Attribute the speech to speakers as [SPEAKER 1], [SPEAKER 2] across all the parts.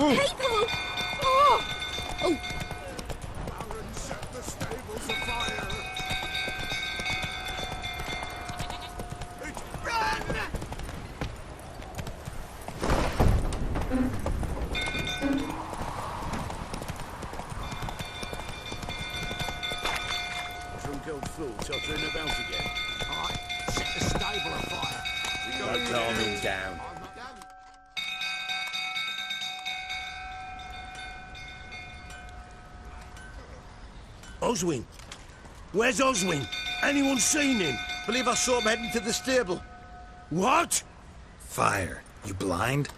[SPEAKER 1] People! Oh! Oh!
[SPEAKER 2] Set the stables afire. Run! Drunk old fool tottering about again.
[SPEAKER 3] Alright, set the stable afire.
[SPEAKER 2] No calming down.
[SPEAKER 4] Oswin? Where's Oswin? Anyone seen him?
[SPEAKER 2] Believe I saw him heading to the stable.
[SPEAKER 4] What?
[SPEAKER 5] Fire. You blind?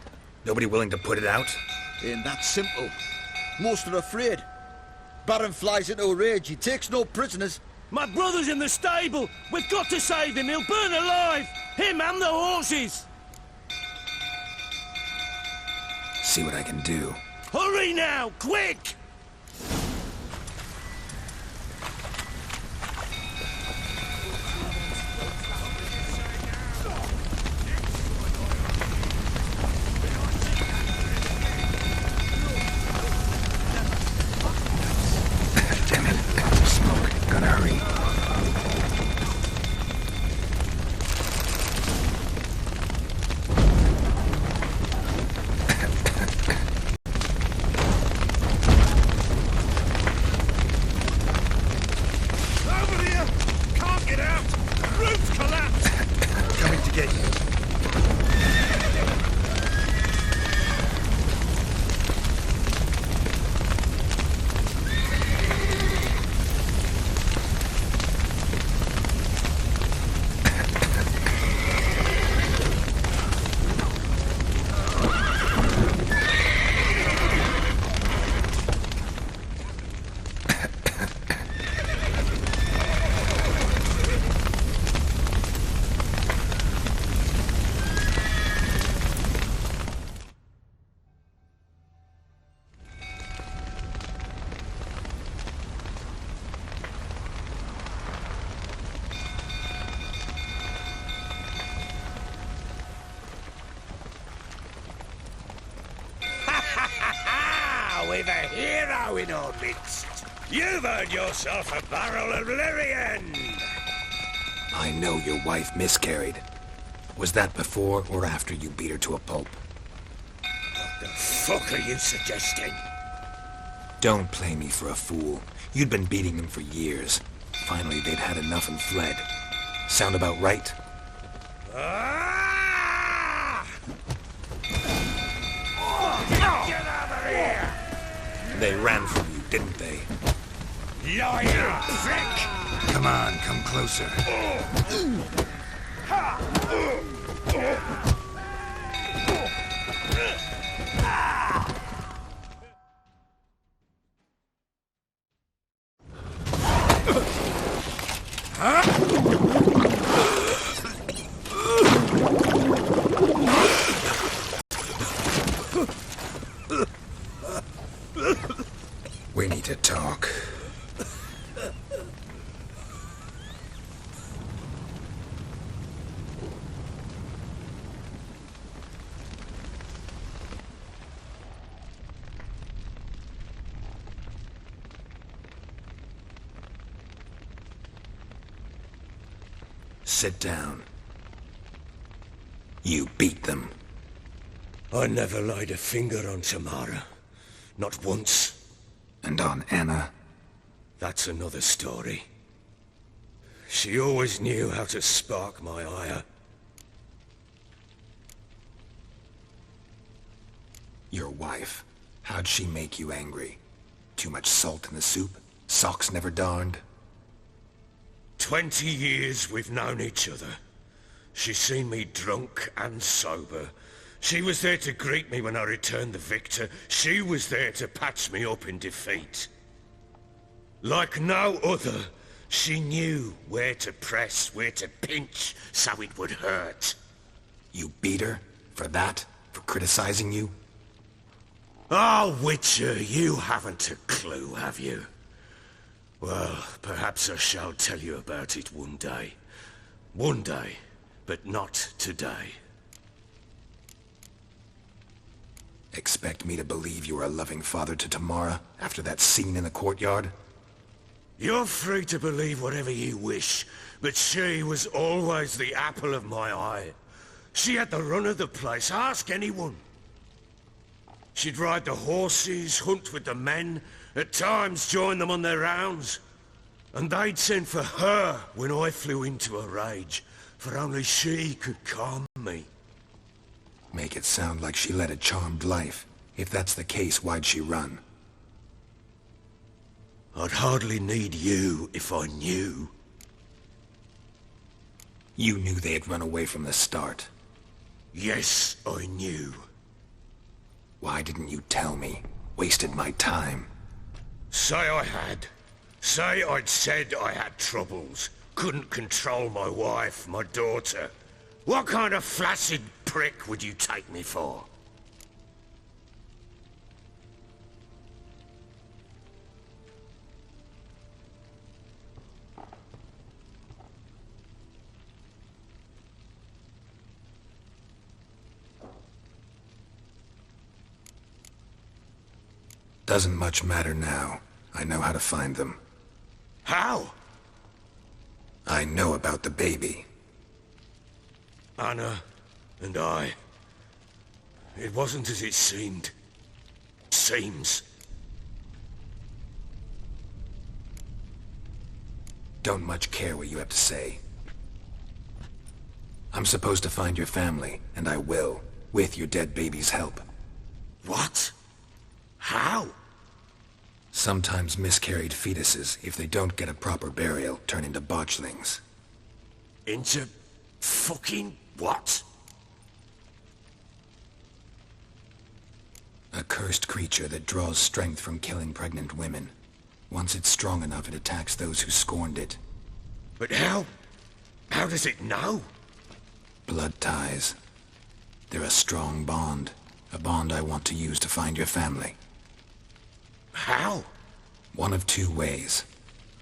[SPEAKER 5] Nobody willing to put it out?
[SPEAKER 2] Ain't that simple. Most are afraid. Baron flies into a rage. He takes no prisoners.
[SPEAKER 4] My brother's in the stable! We've got to save him! He'll burn alive! Him and the horses!
[SPEAKER 5] See what I can do.
[SPEAKER 4] Hurry now! Quick!
[SPEAKER 5] Damn it. Smoke. Gotta hurry.
[SPEAKER 4] Over here! Can't get out! Roof's collapsed!
[SPEAKER 5] Coming to get you.
[SPEAKER 4] We've a hero in our midst. You've earned yourself a barrel of Lyrian.
[SPEAKER 5] I know your wife miscarried. Was that before or after you beat her to a pulp?
[SPEAKER 4] What the fuck are you suggesting?
[SPEAKER 5] Don't play me for a fool. You'd been beating them for years. Finally, they'd had enough and fled. Sound about right?
[SPEAKER 4] Ah! Get over here!
[SPEAKER 5] They ran from you, didn't they?
[SPEAKER 4] Liar, prick!
[SPEAKER 5] Come on, come closer. We need to talk. Sit down. You beat them.
[SPEAKER 4] I never laid a finger on Tamara. Not once.
[SPEAKER 5] And on Anna.
[SPEAKER 4] That's another story. She always knew how to spark my ire.
[SPEAKER 5] Your wife. How'd she make you angry? Too much salt in the soup? Socks never darned?
[SPEAKER 4] 20 years we've known each other. She's seen me drunk and sober. She was there to greet me when I returned the victor. She was there to patch me up in defeat. Like no other, she knew where to press, where to pinch, so it would hurt.
[SPEAKER 5] You beat her? For that? For criticizing you?
[SPEAKER 4] Oh, Witcher, you haven't a clue, have you? Well, perhaps I shall tell you about it one day. One day, but not today.
[SPEAKER 5] Expect me to believe you were a loving father to Tamara after that scene in the courtyard?
[SPEAKER 4] You're free to believe whatever you wish, but she was always the apple of my eye. She had the run of the place, ask anyone. She'd ride the horses, hunt with the men, at times join them on their rounds. And they'd send for her when I flew into a rage, for only she could calm me.
[SPEAKER 5] Make it sound like she led a charmed life. If that's the case, why'd she run?
[SPEAKER 4] I'd hardly need you if I knew.
[SPEAKER 5] You knew they had run away from the start.
[SPEAKER 4] Yes, I knew.
[SPEAKER 5] Why didn't you tell me? Wasted my time.
[SPEAKER 4] Say I had. Say I'd said I had troubles. Couldn't control my wife, my daughter. What kind of flaccid prick would you take me for?
[SPEAKER 5] Doesn't much matter now. I know how to find them.
[SPEAKER 4] How?
[SPEAKER 5] I know about the baby.
[SPEAKER 4] Anna and I. It wasn't as it seemed. Seems.
[SPEAKER 5] Don't much care what you have to say. I'm supposed to find your family, and I will, with your dead baby's help.
[SPEAKER 4] What? How?
[SPEAKER 5] Sometimes miscarried fetuses, if they don't get a proper burial, turn into botchlings.
[SPEAKER 4] Into fucking what?
[SPEAKER 5] A cursed creature that draws strength from killing pregnant women. Once it's strong enough, it attacks those who scorned it.
[SPEAKER 4] But how? How does it know?
[SPEAKER 5] Blood ties. They're a strong bond. A bond I want to use to find your family.
[SPEAKER 4] How?
[SPEAKER 5] One of two ways.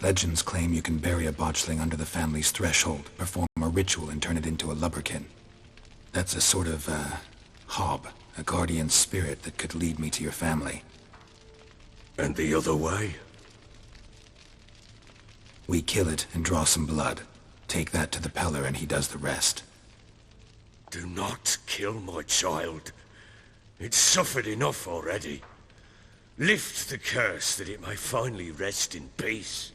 [SPEAKER 5] Legends claim you can bury a botchling under the family's threshold, perform a ritual and turn it into a lubberkin. That's a sort of, hob, a guardian spirit that could lead me to your family.
[SPEAKER 4] And the other way?
[SPEAKER 5] We kill it and draw some blood. Take that to the Peller and he does the rest.
[SPEAKER 4] Do not kill my child. It's suffered enough already. Lift the curse that it may finally rest in peace.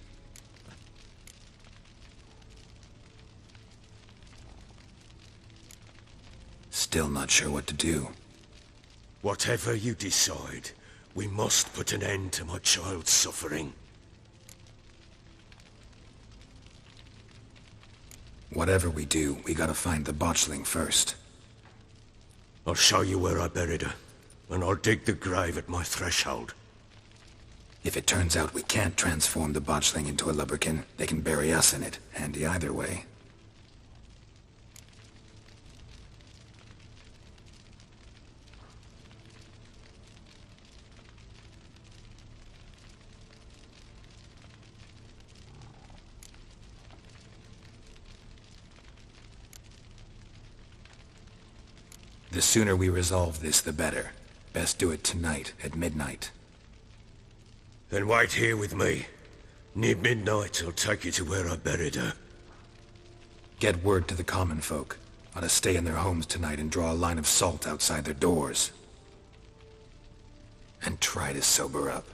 [SPEAKER 5] Still not sure what to do.
[SPEAKER 4] Whatever you decide, we must put an end to my child's suffering.
[SPEAKER 5] Whatever we do, we gotta find the botchling first.
[SPEAKER 4] I'll show you where I buried her, and I'll dig the grave at my threshold.
[SPEAKER 5] If it turns out we can't transform the botchling into a lubberkin, they can bury us in it. Handy either way. The sooner we resolve this, the better. Best do it tonight, at midnight.
[SPEAKER 4] Then wait here with me. Near midnight, I'll take you to where I buried her.
[SPEAKER 5] Get word to the common folk. Ought to stay in their homes tonight and draw a line of salt outside their doors. And try to sober up.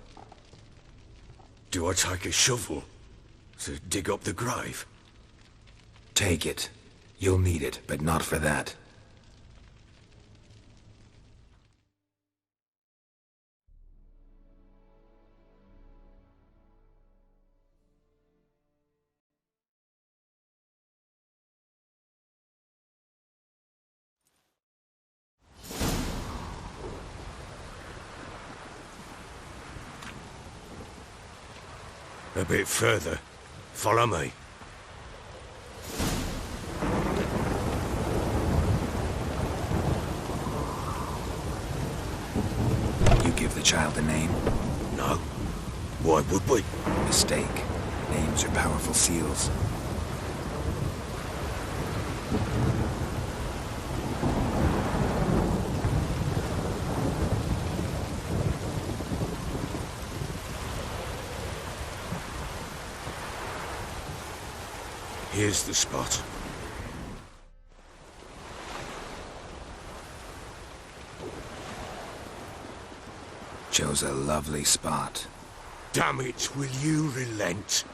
[SPEAKER 4] Do I take a shovel to dig up the grave?
[SPEAKER 5] Take it. You'll need it, but not for that.
[SPEAKER 4] A bit further. Follow me.
[SPEAKER 5] You give the child a name?
[SPEAKER 4] No. Why would we?
[SPEAKER 5] Mistake. Names are powerful seals.
[SPEAKER 4] Here's the spot.
[SPEAKER 5] Chose a lovely spot.
[SPEAKER 4] Damn it, will you relent?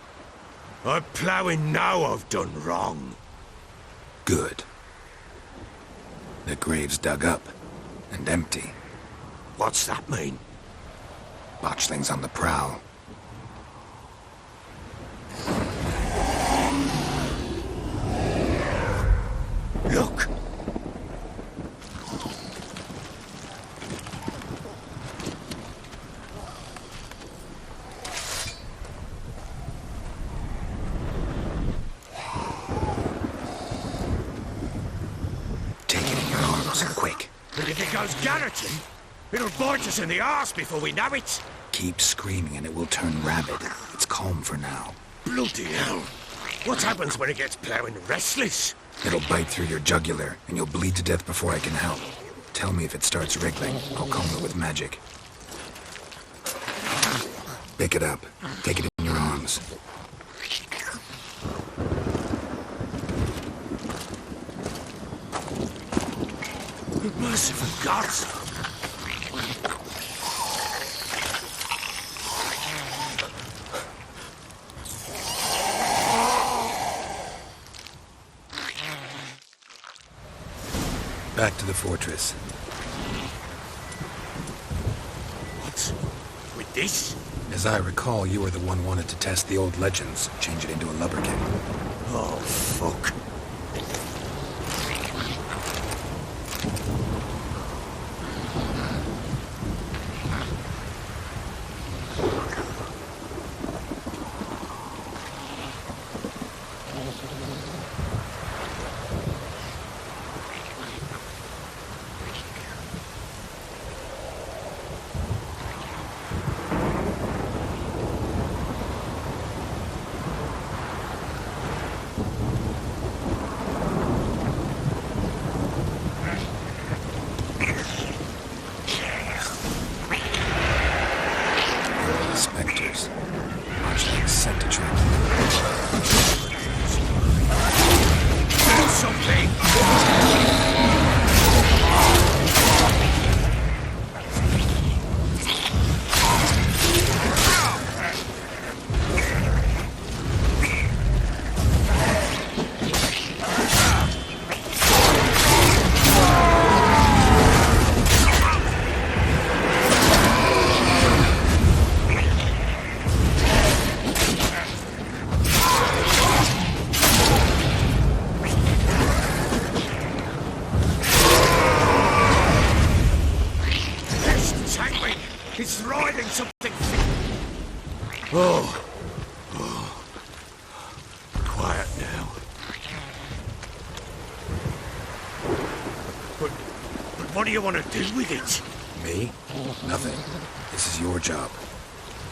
[SPEAKER 4] I'm ploughing now I've done wrong.
[SPEAKER 5] Good. The grave's dug up and empty.
[SPEAKER 4] What's that mean?
[SPEAKER 5] Botchling's on the prowl.
[SPEAKER 4] Look!
[SPEAKER 5] Take it in your arms, quick.
[SPEAKER 4] But if it goes garroting, it'll bite us in the arse before we know it.
[SPEAKER 5] Keep screaming and it will turn rabid. It's calm for now.
[SPEAKER 4] Bloody hell. What happens when it gets ploughing restless?
[SPEAKER 5] It'll bite through your jugular, and you'll bleed to death before I can help. Tell me if it starts wriggling. I'll calm it with magic. Pick it up. Take it in your arms.
[SPEAKER 4] Merciful gods!
[SPEAKER 5] Back to the fortress.
[SPEAKER 4] What? With this?
[SPEAKER 5] As I recall, you were the one wanted to test the old legends, change it into a lubberkin.
[SPEAKER 4] Oh, fuck.
[SPEAKER 5] Spectres. Much like scent attracting.
[SPEAKER 4] Do something! It's riding something. Oh. Quiet now. But what do you want to do with it?
[SPEAKER 5] Me? Nothing. This is your job.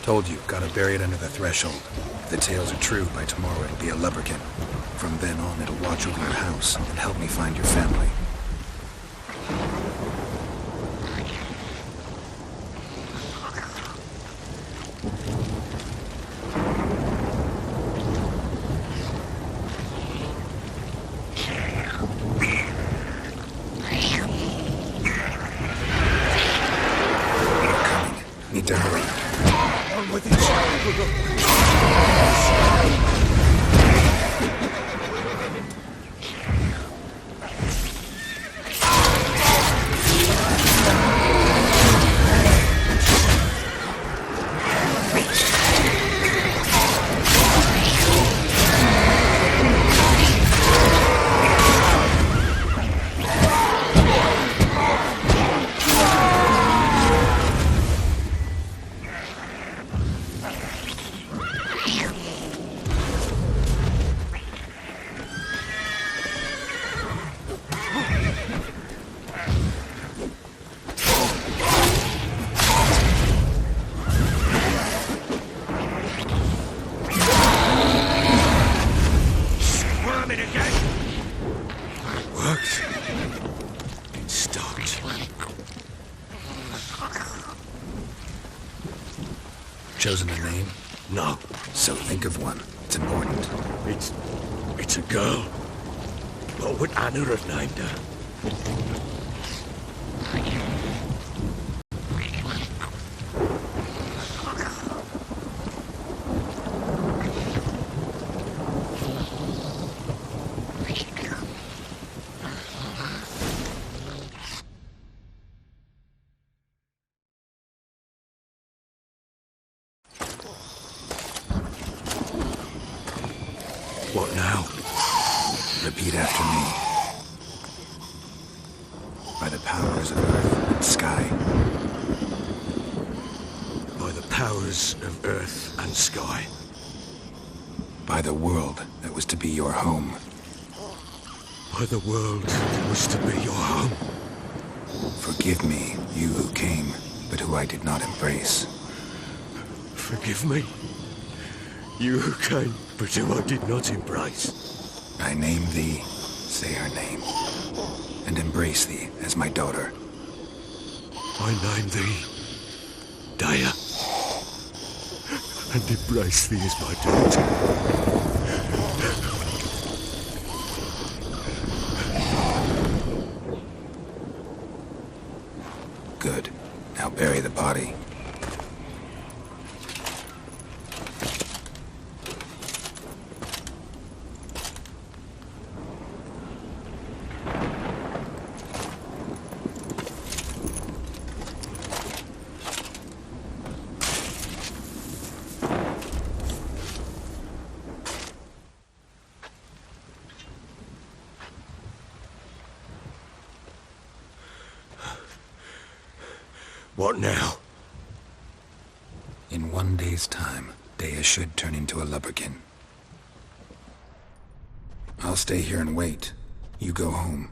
[SPEAKER 5] Told you, gotta bury it under the threshold. If the tales are true, by tomorrow it'll be a lubberkin. From then on, it'll watch over your house and help me find your family. Need to hurry.
[SPEAKER 4] On with it.
[SPEAKER 5] Chosen a name?
[SPEAKER 4] No.
[SPEAKER 5] So think of one. It's important.
[SPEAKER 4] It's It's a girl. What would Anna have named her? What now?
[SPEAKER 5] Repeat after me. By the powers of earth and sky.
[SPEAKER 4] By the powers of earth and sky.
[SPEAKER 5] By the world that was to be your home.
[SPEAKER 4] By the world that was to be your home.
[SPEAKER 5] Forgive me, you who came, but who I did not embrace.
[SPEAKER 4] Forgive me. You who came, but who I did not embrace.
[SPEAKER 5] I name thee, say her name, and embrace thee as my daughter.
[SPEAKER 4] I name thee, Daya, and embrace thee as my daughter.
[SPEAKER 5] Good. Now bury the body.
[SPEAKER 4] What now?
[SPEAKER 5] In 1 day's time, Dea should turn into a lubberkin. I'll stay here and wait. You go home.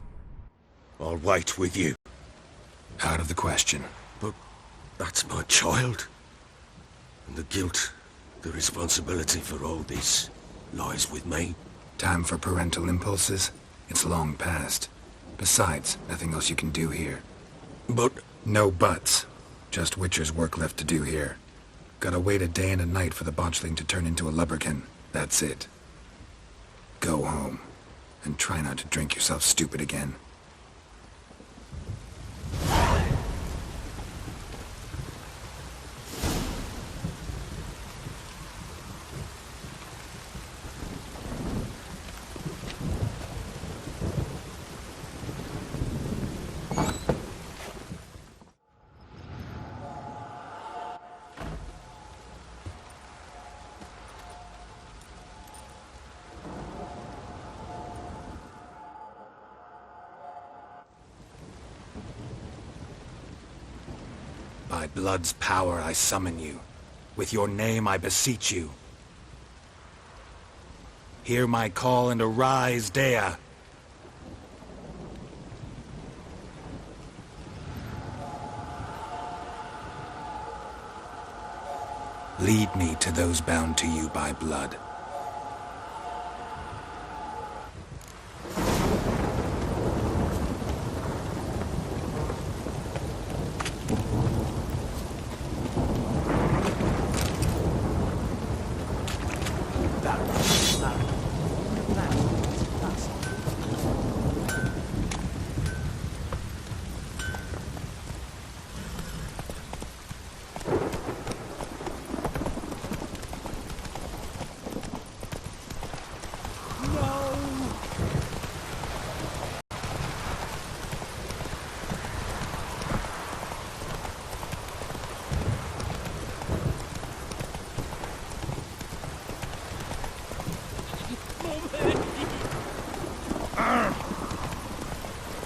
[SPEAKER 4] I'll wait with you.
[SPEAKER 5] Out of the question.
[SPEAKER 4] But that's my child. And the guilt, the responsibility for all this lies with me.
[SPEAKER 5] Time for parental impulses? It's long past. Besides, nothing else you can do here.
[SPEAKER 4] But
[SPEAKER 5] No buts. Just Witcher's work left to do here. Gotta wait a day and a night for the botchling to turn into a lubberkin. That's it. Go home. And try not to drink yourself stupid again. By blood's power I summon you. With your name I beseech you. Hear my call and arise, Dea. Lead me to those bound to you by blood.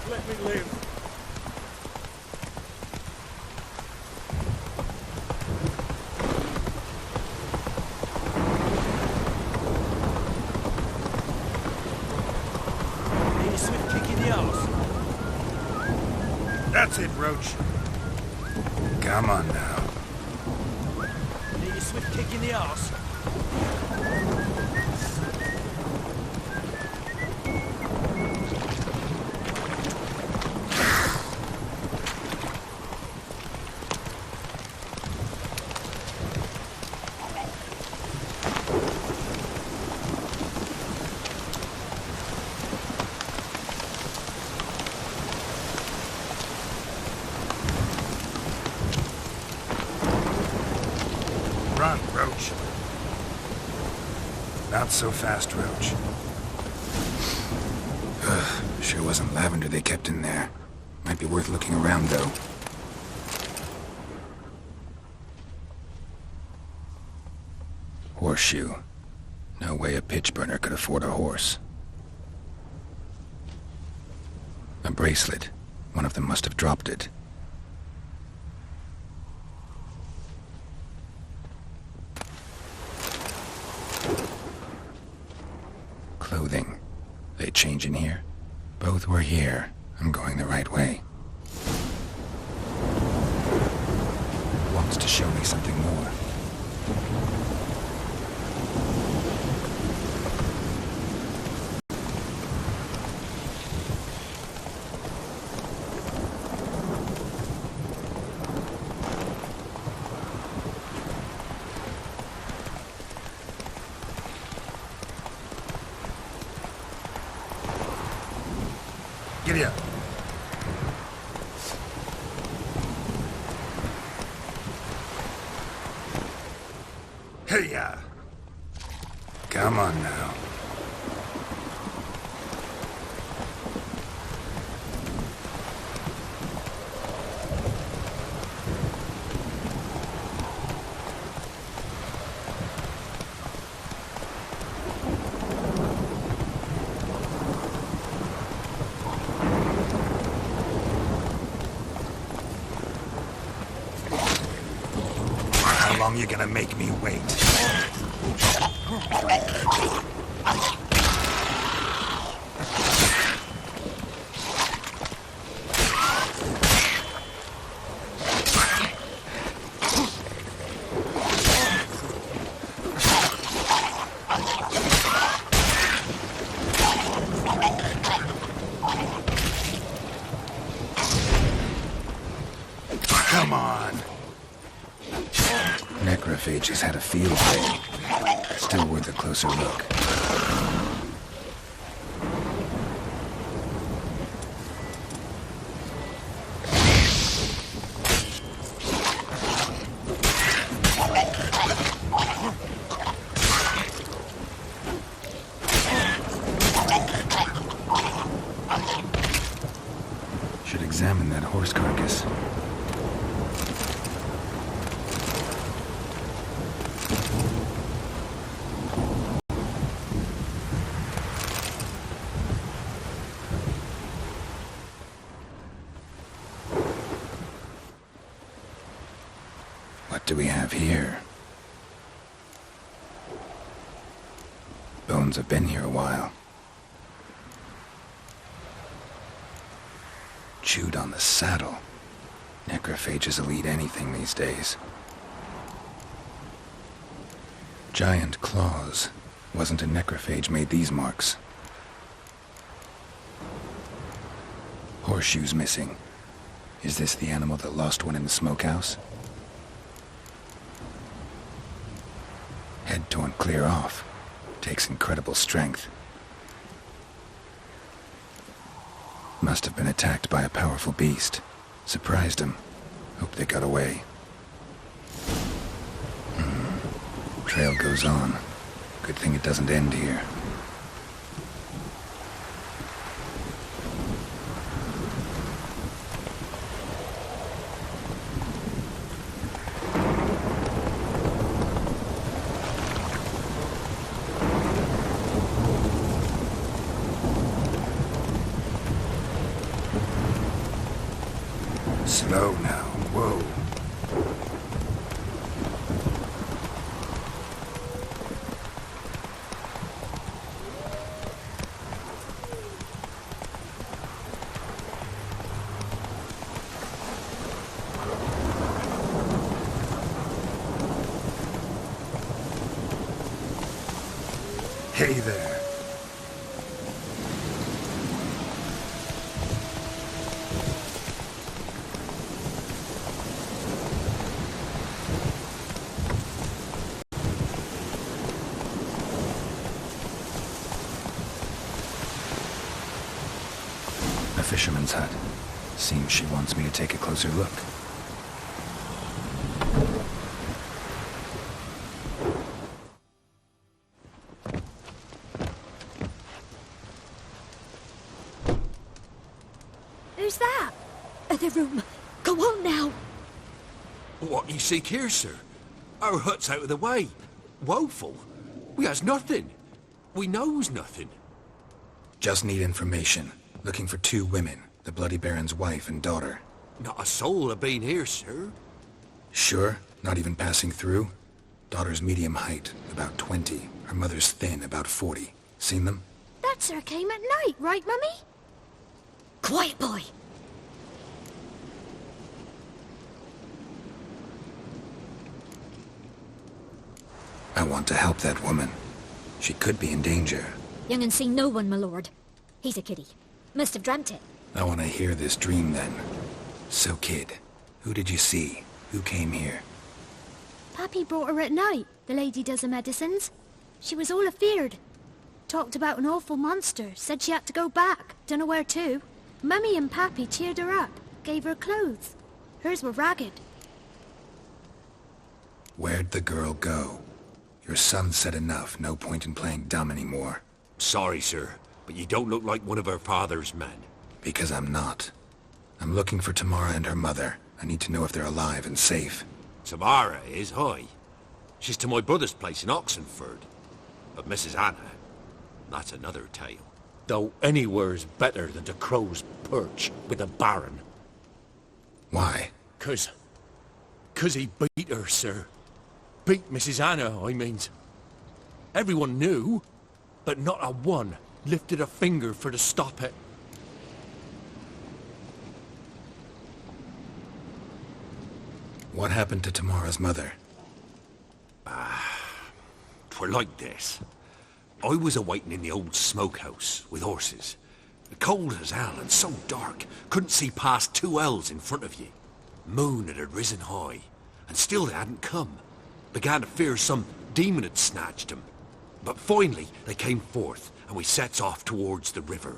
[SPEAKER 4] let me live.
[SPEAKER 3] Need a swift kick in the arse.
[SPEAKER 6] That's it, Roach.
[SPEAKER 5] Come on now.
[SPEAKER 3] Need a swift kick in the arse.
[SPEAKER 5] Not so fast, Roach. Sure wasn't lavender they kept in there. Might be worth looking around, though. Horseshoe. No way a pitch burner could afford a horse. A bracelet. One of them must have dropped it. Clothing. They change in here? Both were here. I'm going the right way. Wants to show me something more.
[SPEAKER 6] Giddy up. Hey-ya.
[SPEAKER 5] Come on now.
[SPEAKER 6] How long you gonna make me wait? Come on.
[SPEAKER 5] Necrophages had a field day. Still worth a closer look. Should examine that horse carcass. What do we have here? Bones have been here a while. Chewed on the saddle. Necrophages will eat anything these days. Giant claws. Wasn't a necrophage made these marks. Horseshoes missing. Is this the animal that lost one in the smokehouse? Head torn clear off. Takes incredible strength. Must have been attacked by a powerful beast. Surprised him. Hope they got away. Trail goes on. Good thing it doesn't end here.
[SPEAKER 6] Slow now. Whoa. Hey there.
[SPEAKER 5] A fisherman's hut. Seems she wants me to take a closer look.
[SPEAKER 1] other room. Go on now.
[SPEAKER 7] What you seek here, sir? Our hut's out of the way. Woeful. We has nothing. We knows nothing.
[SPEAKER 5] Just need information. Looking for 2 women, the Bloody Baron's wife and daughter.
[SPEAKER 7] Not a soul have been here, sir.
[SPEAKER 5] Sure? Not even passing through? Daughter's medium height, about 20. Her mother's thin, about 40. Seen them?
[SPEAKER 1] That sir came at night, right, Mummy? Quiet, boy.
[SPEAKER 5] I want to help that woman. She could be in danger.
[SPEAKER 1] Young and seen no one, my lord. He's a kiddie. Must have dreamt it.
[SPEAKER 5] I want to hear this dream then. So, kid, who did you see? Who came here?
[SPEAKER 1] Pappy brought her at night. The lady does the medicines. She was all afeared. Talked about an awful monster. Said she had to go back. Dunno where to. Mummy and Pappy cheered her up. Gave her clothes. Hers were ragged.
[SPEAKER 5] Where'd the girl go? Your son said enough. No point in playing dumb anymore.
[SPEAKER 7] Sorry, sir, but you don't look like one of her father's men.
[SPEAKER 5] Because I'm not. I'm looking for Tamara and her mother. I need to know if they're alive and safe.
[SPEAKER 7] Tamara is, aye. She's to my brother's place in Oxenford. But Mrs. Anna, that's another tale. Though anywhere's better than to Crow's Perch with a baron.
[SPEAKER 5] Why?
[SPEAKER 7] 'Cause he beat her, sir. Beat Mrs. Anna, I means. Everyone knew, but not a one lifted a finger for to stop it.
[SPEAKER 5] What happened to Tamara's mother?
[SPEAKER 7] 'Twere like this. I was awaiting in the old smokehouse with horses. Cold as hell and so dark, couldn't see past 2 ells in front of ye. Moon had risen high, and still they hadn't come. Began to fear some demon had snatched them. But finally they came forth, and we sets off towards the river.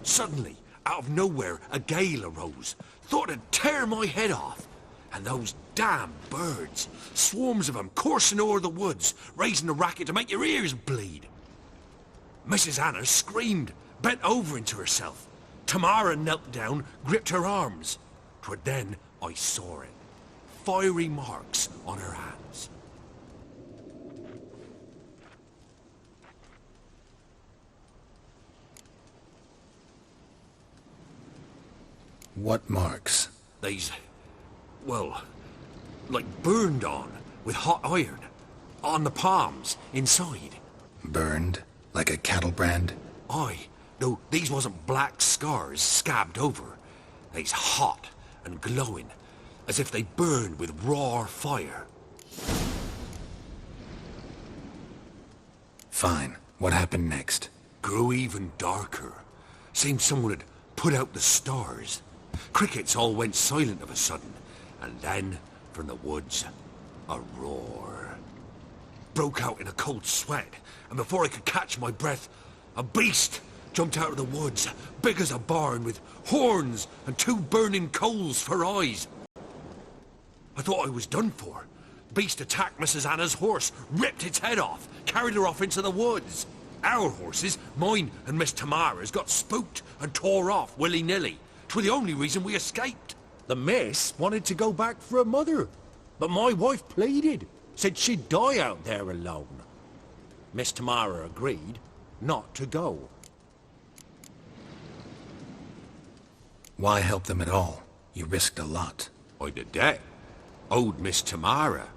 [SPEAKER 7] Suddenly, out of nowhere, a gale arose. Thought it'd tear my head off. And those damn birds, swarms of them coursing o'er the woods, raising a racket to make your ears bleed. Mrs. Anna screamed, bent over into herself. Tamara knelt down, gripped her arms. 'Twere then I saw it. Fiery marks on her hands.
[SPEAKER 5] What marks?
[SPEAKER 7] They's, well, like burned on with hot iron. On the palms, inside.
[SPEAKER 5] Burned? Like a cattle brand?
[SPEAKER 7] Aye, though these wasn't black scars scabbed over. They's hot and glowing, as if they burned with raw fire.
[SPEAKER 5] Fine. What happened next?
[SPEAKER 7] Grew even darker. Seemed someone had put out the stars. Crickets all went silent of a sudden, and then, from the woods, a roar. Broke out in a cold sweat, and before I could catch my breath, a beast jumped out of the woods, big as a barn, with horns and 2 burning coals for eyes. I thought I was done for. Beast attacked Mrs. Anna's horse, ripped its head off, carried her off into the woods. Our horses, mine and Miss Tamara's, got spooked and tore off willy-nilly. 'Twere the only reason we escaped. The miss wanted to go back for her mother, but my wife pleaded, said she'd die out there alone. Miss Tamara agreed not to go.
[SPEAKER 5] Why help them at all? You risked a lot.
[SPEAKER 7] I'd a debt. Owed Miss Tamara.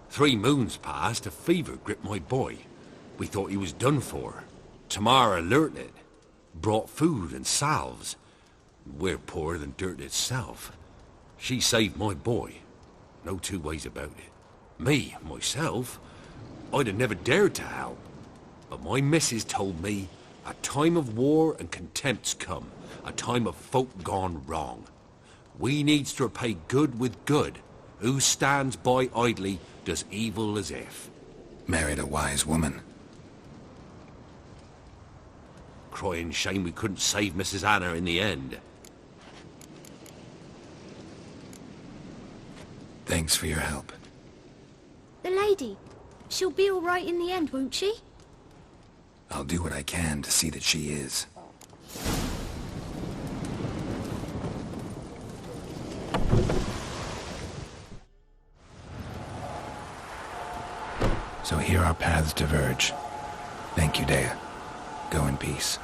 [SPEAKER 7] 3 moons passed, a fever gripped my boy. We thought he was done for. Tamara learnt it. Brought food and salves. We're poorer than dirt itself. She saved my boy. No 2 ways about it. Me, myself, I'd have never dared to help. But my missus told me a time of war and contempt's come. A time of folk gone wrong. We needs to repay good with good. Who stands by idly does evil as if.
[SPEAKER 5] Married a wise woman.
[SPEAKER 7] Crying shame we couldn't save Mrs. Anna in the end.
[SPEAKER 5] Thanks for your help.
[SPEAKER 1] The lady. She'll be all right in the end, won't she?
[SPEAKER 5] I'll do what I can to see that she is. our paths diverge. Thank you, Dea. Go in peace.